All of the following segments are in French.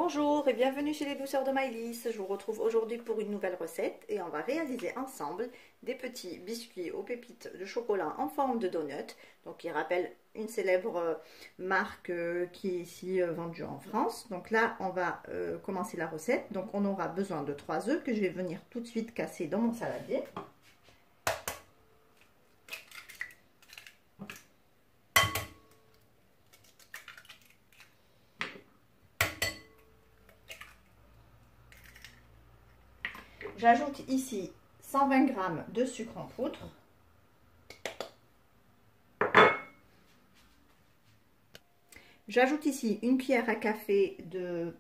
Bonjour et bienvenue chez les douceurs de Maëlys. Je vous retrouve aujourd'hui pour une nouvelle recette et on va réaliser ensemble des petits biscuits aux pépites de chocolat en forme de donut. Donc qui rappelle une célèbre marque qui est ici vendue en France. Donc là on va commencer la recette. Donc on aura besoin de 3 œufs que je vais venir tout de suite casser dans mon saladier. J'ajoute ici 120 g de sucre en poudre. J'ajoute ici une cuillère à café de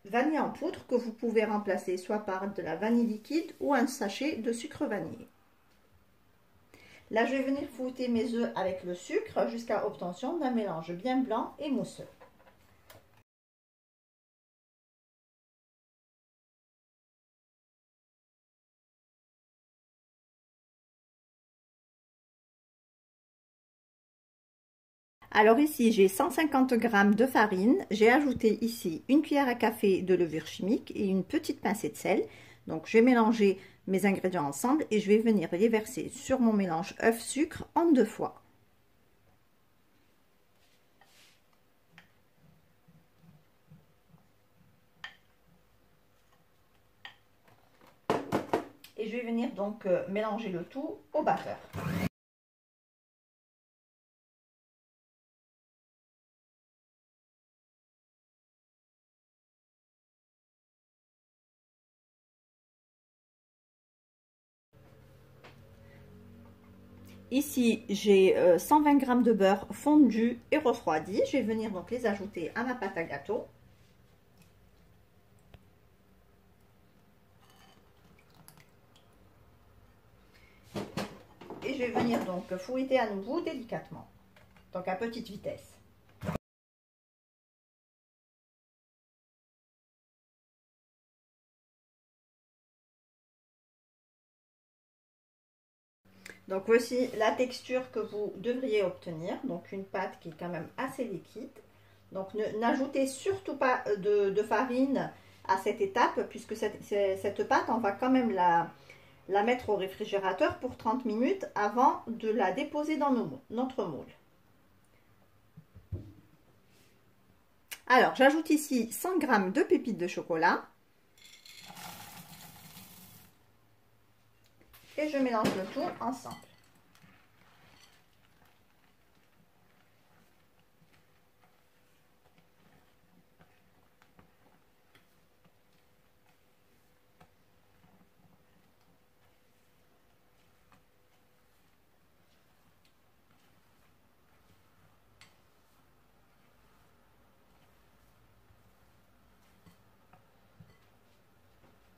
vanille en poudre que vous pouvez remplacer soit par de la vanille liquide ou un sachet de sucre vanillé. Là, je vais venir fouetter mes œufs avec le sucre jusqu'à obtention d'un mélange bien blanc et mousseux. Alors ici, j'ai 150 g de farine. J'ai ajouté ici une cuillère à café de levure chimique et une petite pincée de sel. Donc, je vais mélanger mes ingrédients ensemble et je vais venir les verser sur mon mélange œuf-sucre en 2 fois. Et je vais venir donc mélanger le tout au batteur. Ici, j'ai 120 g de beurre fondu et refroidi. Je vais venir donc les ajouter à ma pâte à gâteau. Et je vais venir donc fouetter à nouveau délicatement, donc à petite vitesse. Donc voici la texture que vous devriez obtenir, donc une pâte qui est quand même assez liquide. Donc n'ajoutez surtout pas de farine à cette étape, puisque cette pâte, on va quand même la mettre au réfrigérateur pour 30 minutes avant de la déposer dans notre moule. Alors j'ajoute ici 100 g de pépites de chocolat. Et je mélange le tout ensemble.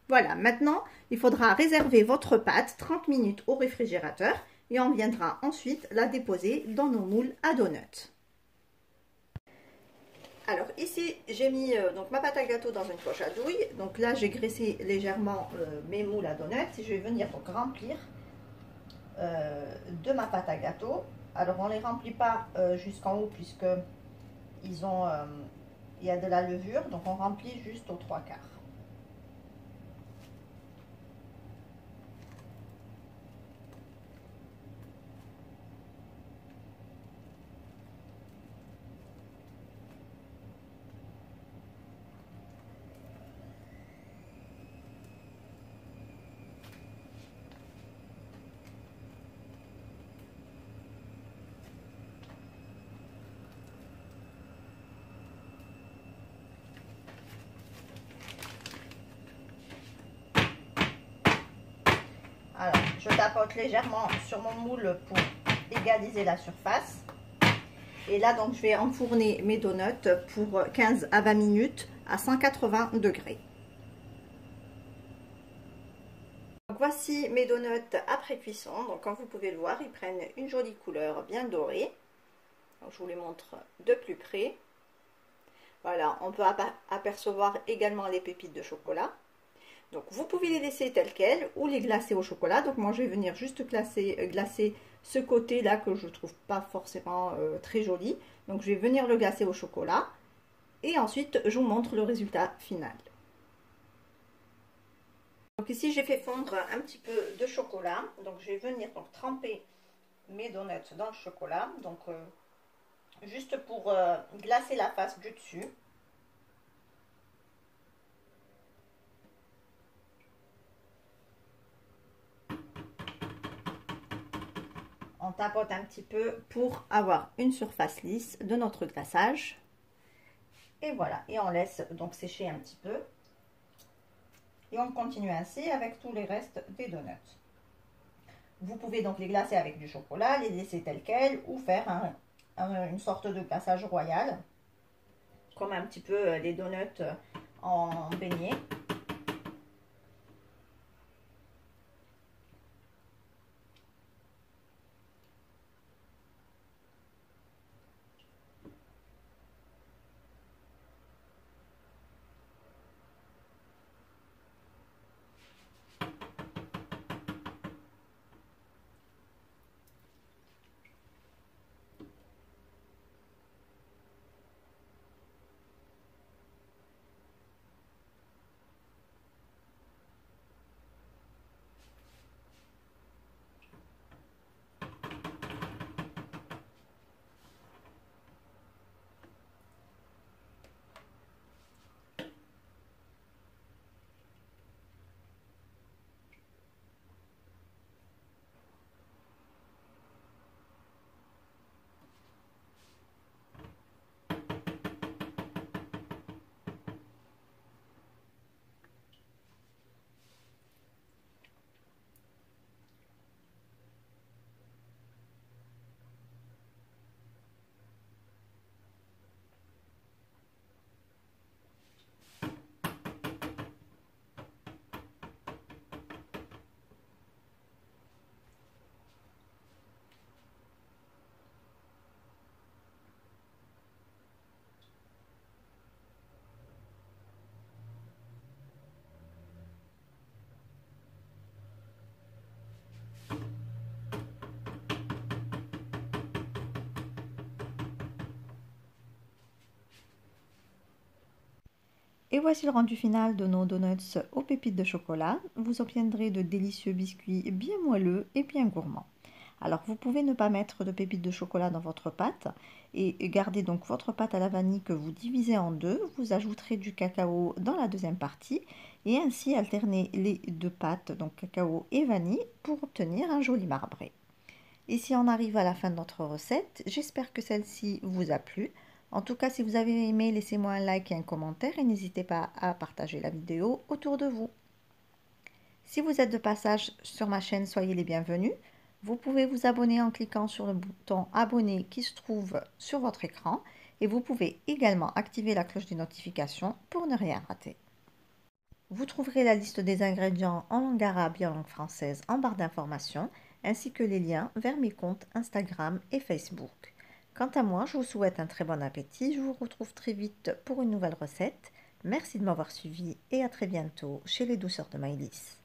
Voilà, maintenant, il faudra réserver votre pâte 30 minutes au réfrigérateur et on viendra ensuite la déposer dans nos moules à donuts. Alors ici, j'ai mis donc ma pâte à gâteau dans une poche à douille. Donc là, j'ai graissé légèrement mes moules à donuts et je vais venir donc remplir de ma pâte à gâteau. Alors on ne les remplit pas jusqu'en haut puisque il y a de la levure, donc on remplit juste aux 3/4. Alors, je tapote légèrement sur mon moule pour égaliser la surface. Et là, donc, je vais enfourner mes donuts pour 15 à 20 minutes à 180 degrés. Donc, voici mes donuts après cuisson. Donc, comme vous pouvez le voir, ils prennent une jolie couleur bien dorée. Donc, je vous les montre de plus près. Voilà, on peut apercevoir également les pépites de chocolat. Donc vous pouvez les laisser telles quelles ou les glacer au chocolat. Donc moi je vais venir juste glacer ce côté là que je trouve pas forcément très joli. Donc je vais venir le glacer au chocolat Et ensuite, je vous montre le résultat final. Donc ici, j'ai fait fondre un petit peu de chocolat. Donc je vais venir donc tremper mes donuts dans le chocolat. Donc juste pour glacer la face du dessus. On tapote un petit peu pour avoir une surface lisse de notre glaçage. Et voilà, et on laisse donc sécher un petit peu. Et on continue ainsi avec tous les restes des donuts. Vous pouvez donc les glacer avec du chocolat, les laisser tels quels ou faire une sorte de glaçage royal, comme un petit peu les donuts en beignet. Et voici le rendu final de nos donuts aux pépites de chocolat. Vous obtiendrez de délicieux biscuits bien moelleux et bien gourmands. Alors vous pouvez ne pas mettre de pépites de chocolat dans votre pâte et garder donc votre pâte à la vanille que vous divisez en deux. Vous ajouterez du cacao dans la deuxième partie et ainsi alterner les deux pâtes, donc cacao et vanille, pour obtenir un joli marbré. Ici on arrive à la fin de notre recette. J'espère que celle-ci vous a plu. En tout cas, si vous avez aimé, laissez-moi un like et un commentaire et n'hésitez pas à partager la vidéo autour de vous. Si vous êtes de passage sur ma chaîne, soyez les bienvenus. Vous pouvez vous abonner en cliquant sur le bouton abonner qui se trouve sur votre écran et vous pouvez également activer la cloche des notifications pour ne rien rater. Vous trouverez la liste des ingrédients en langue arabe et en langue française en barre d'informations ainsi que les liens vers mes comptes Instagram et Facebook. Quant à moi, je vous souhaite un très bon appétit. Je vous retrouve très vite pour une nouvelle recette. Merci de m'avoir suivi et à très bientôt chez les douceurs de Maëlys.